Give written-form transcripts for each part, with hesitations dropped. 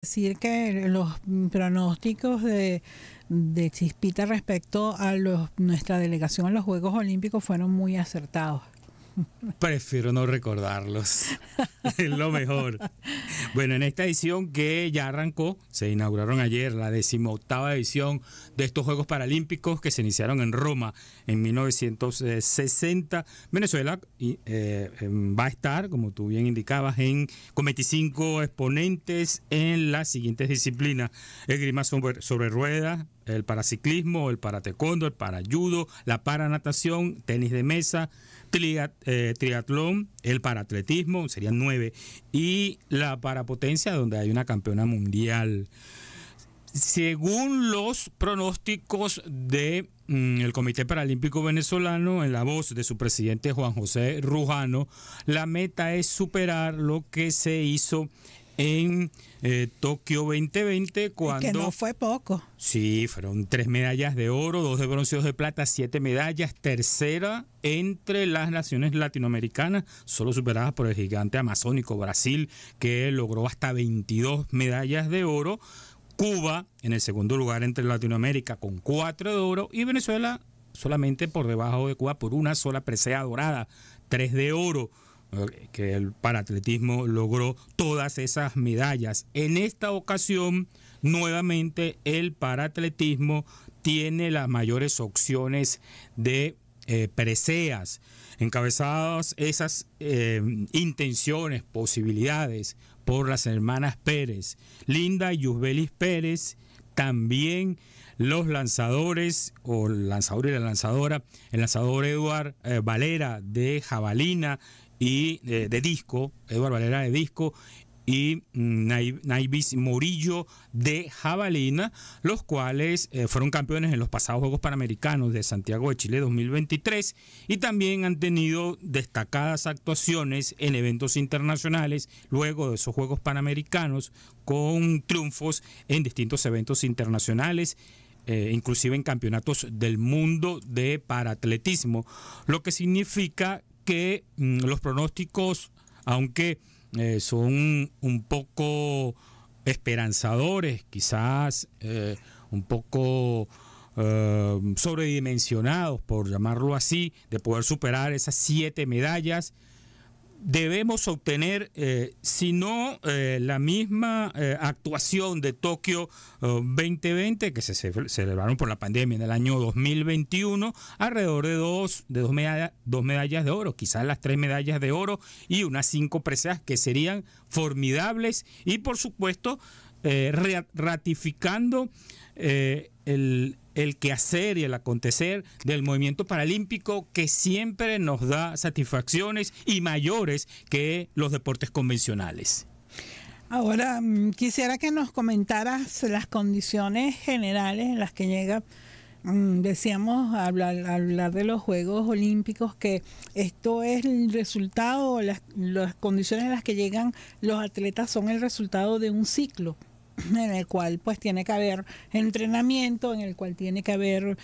Decir que los pronósticos de Chispita respecto a nuestra delegación a los Juegos Olímpicos fueron muy acertados. Prefiero no recordarlos. Es lo mejor. Bueno, en esta edición que ya arrancó, se inauguraron ayer la 18ª edición de estos Juegos Paralímpicos que se iniciaron en Roma en 1960. Venezuela va a estar, como tú bien indicabas, con 25 exponentes en las siguientes disciplinas: esgrima sobre ruedas, el paraciclismo, el parataekwondo, el parajudo, la paranatación, tenis de mesa, triatlón, el paraatletismo, serían 9, y la parapotencia, donde hay una campeona mundial. Según los pronósticos de el Comité Paralímpico Venezolano, en la voz de su presidente Juan José Rujano, la meta es superar lo que se hizo en Tokio 2020, cuando... Que no fue poco. Sí, fueron 3 medallas de oro, 2 de bronce, 2 de plata, 7 medallas, tercera entre las naciones latinoamericanas, solo superadas por el gigante amazónico Brasil, que logró hasta 22 medallas de oro. Cuba en el segundo lugar entre Latinoamérica con 4 de oro, y Venezuela solamente por debajo de Cuba por una sola presea dorada, 3 de oro. Que el paraatletismo logró todas esas medallas. En esta ocasión, nuevamente, el paraatletismo tiene las mayores opciones de preseas. Encabezadas esas intenciones, posibilidades por las hermanas Pérez, Linda y Yusbelis Pérez, también los lanzadores, o el lanzador y la lanzadora, el lanzador Eduard Valera de jabalina y de disco, Eduard Valera de disco, y Naivis Morillo de jabalina, los cuales fueron campeones en los pasados Juegos Panamericanos de Santiago de Chile 2023 y también han tenido destacadas actuaciones en eventos internacionales luego de esos Juegos Panamericanos, con triunfos en distintos eventos internacionales, inclusive en campeonatos del mundo de paraatletismo, lo que significa que los pronósticos, aunque son un poco esperanzadores, quizás un poco sobredimensionados, por llamarlo así, de poder superar esas 7 medallas, debemos obtener, si no la misma actuación de Tokio 2020, que se celebraron por la pandemia en el año 2021, alrededor de dos medallas de oro, quizás las 3 medallas de oro y unas 5 preseas, que serían formidables, y por supuesto ratificando el quehacer y el acontecer del movimiento paralímpico, que siempre nos da satisfacciones y mayores que los deportes convencionales. Ahora, quisiera que nos comentaras las condiciones generales en las que llega. Decíamos al hablar de los Juegos Olímpicos que esto es el resultado, las condiciones en las que llegan los atletas son el resultado de un ciclo en el cual pues tiene que haber entrenamiento, en el cual tiene que haber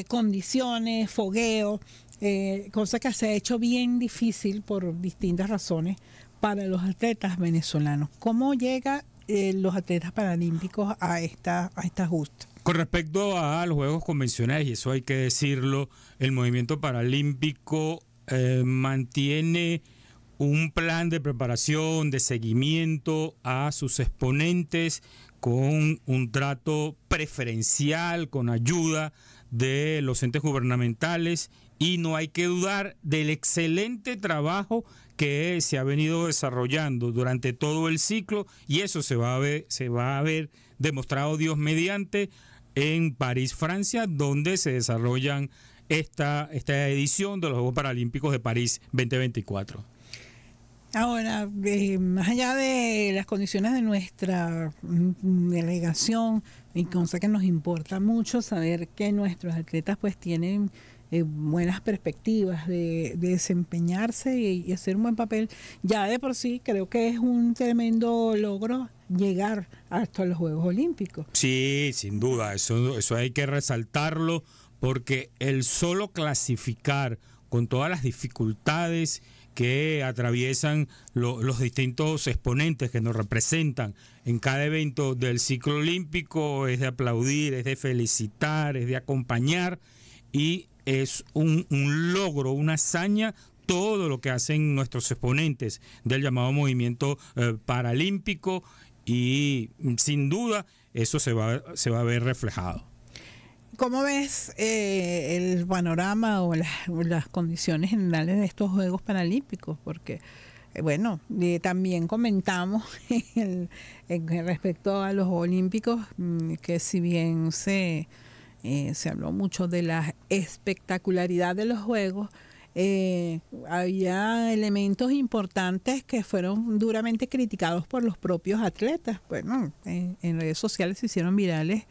condiciones, fogueo, cosa que se ha hecho bien difícil por distintas razones para los atletas venezolanos. ¿Cómo llegan los atletas paralímpicos a esta justa? Con respecto a los Juegos convencionales, y eso hay que decirlo, el movimiento paralímpico mantiene un plan de preparación, de seguimiento a sus exponentes, con un trato preferencial, con ayuda de los entes gubernamentales, y no hay que dudar del excelente trabajo que se ha venido desarrollando durante todo el ciclo, y eso se va a ver demostrado, Dios mediante, en París, Francia, donde se desarrollan esta edición de los Juegos Paralímpicos de París 2024. Ahora, más allá de las condiciones de nuestra delegación, y cosa que nos importa mucho saber que nuestros atletas pues tienen buenas perspectivas de desempeñarse y hacer un buen papel, ya de por sí creo que es un tremendo logro llegar hasta los Juegos Olímpicos. Sí, sin duda, eso hay que resaltarlo, porque el solo clasificar con todas las dificultades que atraviesan los distintos exponentes que nos representan en cada evento del ciclo olímpico. Es de aplaudir, es de felicitar, es de acompañar, y es un logro, una hazaña, todo lo que hacen nuestros exponentes del llamado movimiento paralímpico, y sin duda eso se va a ver reflejado. ¿Cómo ves el panorama o las condiciones generales de estos Juegos Paralímpicos? Porque, bueno, también comentamos respecto a los Olímpicos, que si bien se habló mucho de la espectacularidad de los Juegos, había elementos importantes que fueron duramente criticados por los propios atletas. Bueno, en redes sociales se hicieron virales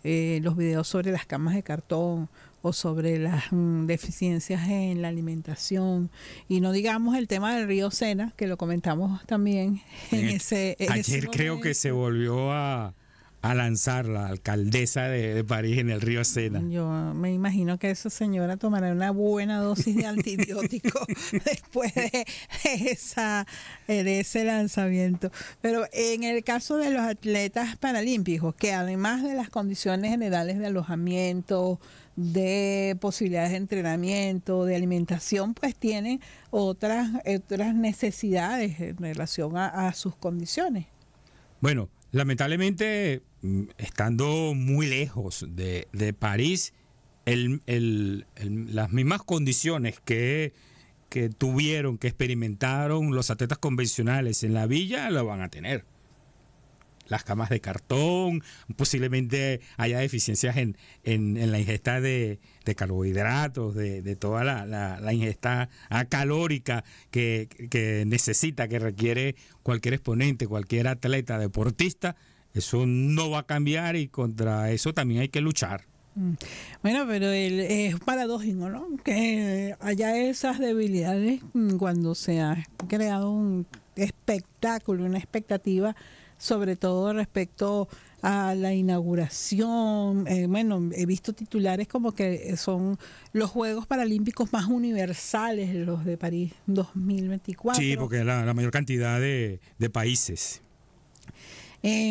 los videos sobre las camas de cartón o sobre las deficiencias en la alimentación, y no digamos el tema del río Sena, que lo comentamos también ayer creo que se volvió a lanzar la alcaldesa de París en el río Sena. Yo me imagino que esa señora tomará una buena dosis de antibiótico después de ese lanzamiento. Pero en el caso de los atletas paralímpicos, que además de las condiciones generales de alojamiento, de posibilidades de entrenamiento, de alimentación, pues tienen otras necesidades en relación a sus condiciones. Bueno, lamentablemente, estando muy lejos de París, las mismas condiciones que tuvieron, que experimentaron los atletas convencionales en la villa, lo van a tener. Las camas de cartón, posiblemente haya deficiencias en la ingesta de carbohidratos, de toda la ingesta calórica que necesita, que requiere cualquier exponente, cualquier atleta, deportista. Eso no va a cambiar, y contra eso también hay que luchar. Bueno, pero es paradójico, ¿no? Que haya esas debilidades cuando se ha creado un espectáculo, una expectativa, sobre todo respecto a la inauguración. Bueno, he visto titulares como que son los Juegos Paralímpicos más universales, los de París 2024. Sí, porque la mayor cantidad de países.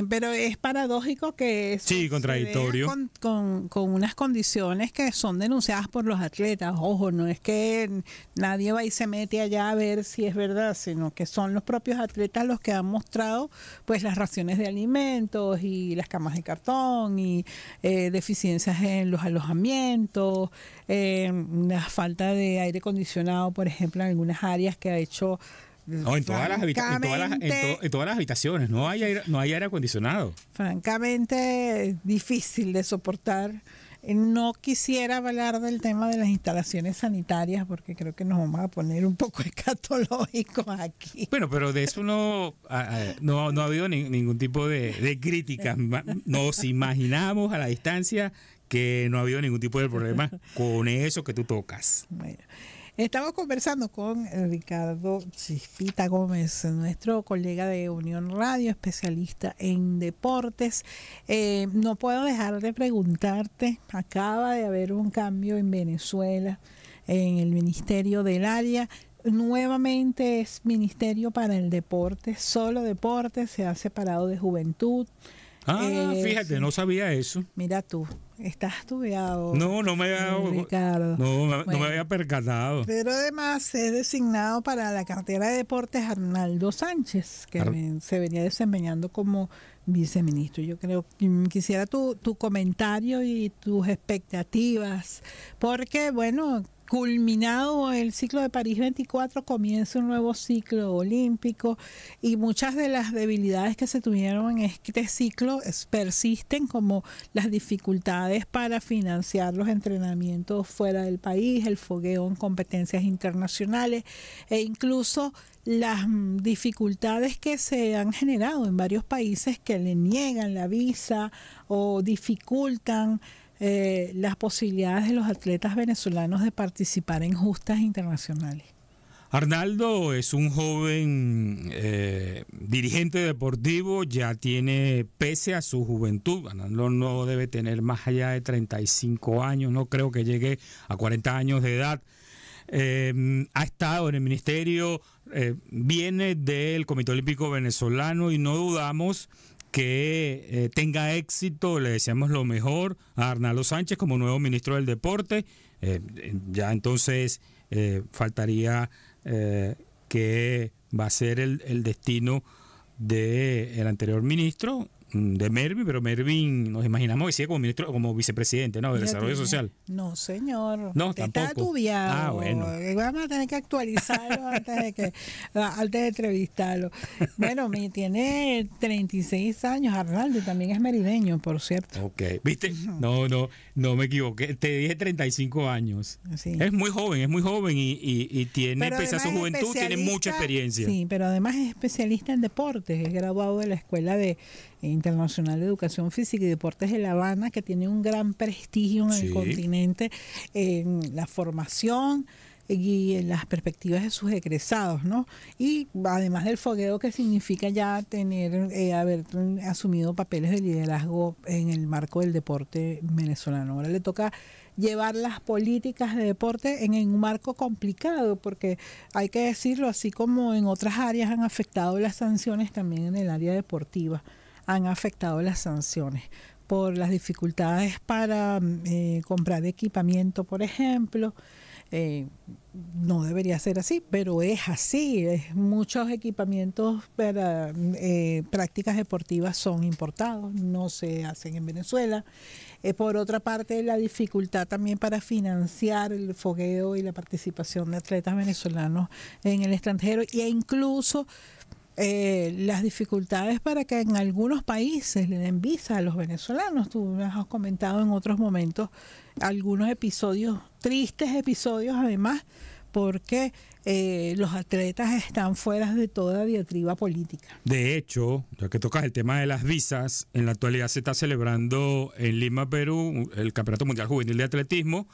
Pero es paradójico que eso sí, contradictorio, con unas condiciones que son denunciadas por los atletas. Ojo, no es que nadie va y se mete allá a ver si es verdad, sino que son los propios atletas los que han mostrado pues las raciones de alimentos y las camas de cartón y deficiencias en los alojamientos, la falta de aire acondicionado, por ejemplo, en algunas áreas, que ha hecho... No, en todas las habitaciones no hay aire acondicionado. Francamente, difícil de soportar. No quisiera hablar del tema de las instalaciones sanitarias, porque creo que nos vamos a poner un poco escatológicos aquí. Bueno, pero de eso no ha habido ningún tipo de crítica. Nos imaginamos a la distancia que no ha habido ningún tipo de problema con eso que tú tocas. Bueno. Estamos conversando con Ricardo Chispita Gómez, nuestro colega de Unión Radio, especialista en deportes. No puedo dejar de preguntarte, acaba de haber un cambio en Venezuela, en el Ministerio del Área. Nuevamente es Ministerio para el Deporte, solo deporte, se ha separado de juventud. Fíjate, sí. No sabía eso. Mira tú, estás estudiado. No me había percatado. Pero además es designado para la cartera de deportes Arnaldo Sánchez, que se venía desempeñando como viceministro. Yo creo que quisiera tu comentario y tus expectativas, porque bueno, culminado el ciclo de París 24, comienza un nuevo ciclo olímpico, y muchas de las debilidades que se tuvieron en este ciclo persisten, como las dificultades para financiar los entrenamientos fuera del país, el fogueo en competencias internacionales, e incluso las dificultades que se han generado en varios países que le niegan la visa o dificultan las posibilidades de los atletas venezolanos de participar en justas internacionales. Arnaldo es un joven dirigente deportivo, ya tiene, pese a su juventud, Arnaldo no debe tener más allá de 35 años, no creo que llegue a 40 años de edad. ha estado en el ministerio, viene del Comité Olímpico Venezolano y no dudamos que tenga éxito. Le deseamos lo mejor a Arnaldo Sánchez como nuevo ministro del Deporte. Ya entonces faltaría que va a ser el destino del anterior ministro, de Mervin, pero Mervin nos imaginamos que sigue como ministro, como vicepresidente, ¿no? De Desarrollo Social. No, señor. No, tampoco. Está tubiado. Bueno. Vamos a tener que actualizarlo antes de entrevistarlo. Bueno, tiene 36 años, Arnaldo, también es merideño, por cierto. Ok, ¿viste? No me equivoqué. Te dije 35 años. Sí. Es muy joven y tiene, pese a su juventud, tiene mucha experiencia. Sí, pero además es especialista en deportes. Es graduado de la Escuela Internacional de Educación Física y Deportes de La Habana, que tiene un gran prestigio en el continente en la formación y en las perspectivas de sus egresados, ¿no? Y además del fogueo, que significa ya haber asumido papeles de liderazgo en el marco del deporte venezolano. Ahora le toca llevar las políticas de deporte en un marco complicado, porque hay que decirlo, así como en otras áreas han afectado las sanciones, también en el área deportiva han afectado las sanciones por las dificultades para comprar equipamiento, por ejemplo. No debería ser así, pero es así. Muchos equipamientos para prácticas deportivas son importados, no se hacen en Venezuela. Por otra parte, la dificultad también para financiar el fogueo y la participación de atletas venezolanos en el extranjero, e incluso las dificultades para que en algunos países le den visa a los venezolanos. Tú me has comentado en otros momentos algunos episodios, tristes episodios además, porque los atletas están fuera de toda diatriba política. De hecho, ya que tocas el tema de las visas, en la actualidad se está celebrando en Lima, Perú, el Campeonato Mundial Juvenil de Atletismo,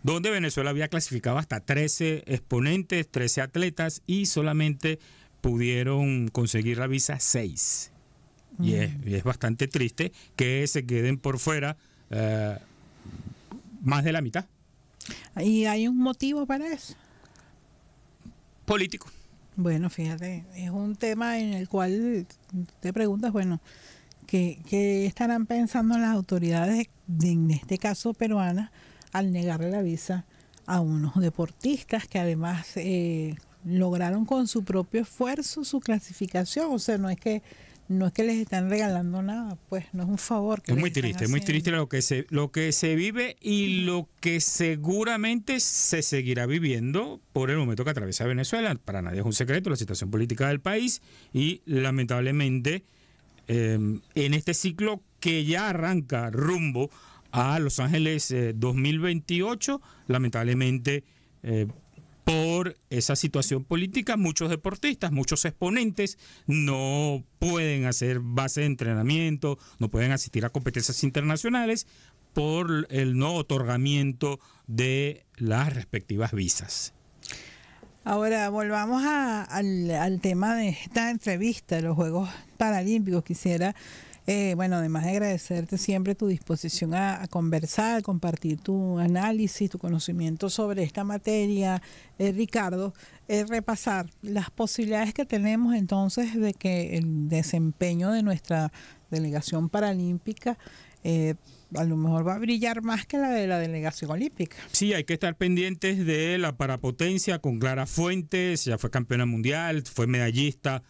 donde Venezuela había clasificado hasta 13 exponentes, 13 atletas, y solamente pudieron conseguir la visa 6. Y es bastante triste que se queden por fuera más de la mitad. ¿Y hay un motivo para eso? Político. Bueno, fíjate, es un tema en el cual te preguntas, bueno, ¿qué estarán pensando las autoridades, en este caso peruanas, al negarle la visa a unos deportistas que además lograron con su propio esfuerzo su clasificación? O sea, no es que les están regalando nada, pues no es un favor que es muy triste lo que se vive y lo que seguramente se seguirá viviendo por el momento que atraviesa Venezuela. Para nadie es un secreto la situación política del país, y lamentablemente en este ciclo que ya arranca rumbo a Los Ángeles 2028, lamentablemente por esa situación política, muchos deportistas, muchos exponentes no pueden hacer base de entrenamiento, no pueden asistir a competencias internacionales por el no otorgamiento de las respectivas visas. Ahora volvamos al tema de esta entrevista, los Juegos Paralímpicos. Quisiera, además de agradecerte siempre tu disposición a conversar, compartir tu análisis, tu conocimiento sobre esta materia, Ricardo, repasar las posibilidades que tenemos entonces de que el desempeño de nuestra delegación paralímpica a lo mejor va a brillar más que la de la delegación olímpica. Sí, hay que estar pendientes de la parapotencia con Clara Fuentes. Ya fue campeona mundial, fue medallista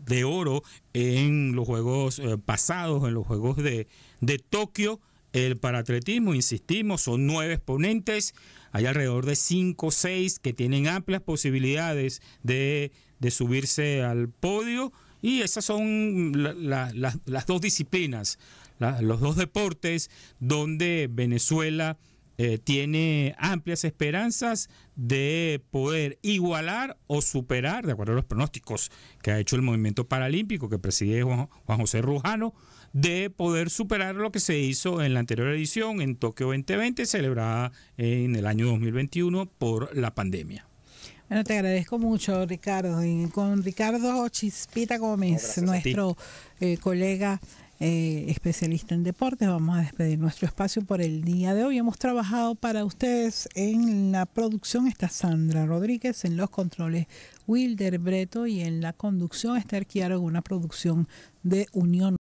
de oro en los Juegos pasados, en los Juegos de Tokio. El paraatletismo, insistimos, son 9 exponentes, hay alrededor de 5 o 6 que tienen amplias posibilidades de subirse al podio, y esas son las dos disciplinas, los dos deportes donde Venezuela tiene amplias esperanzas de poder igualar o superar, de acuerdo a los pronósticos que ha hecho el movimiento paralímpico que preside Juan José Rujano, de poder superar lo que se hizo en la anterior edición en Tokio 2020, celebrada en el año 2021 por la pandemia. Bueno, te agradezco mucho, Ricardo. Y con Ricardo Chispita Gómez, nuestro colega especialista en deportes. Vamos a despedir nuestro espacio por el día de hoy. Hemos trabajado para ustedes en la producción, está Sandra Rodríguez, en los controles Wilder Breto y en la conducción Esther Quiaro, una producción de Unión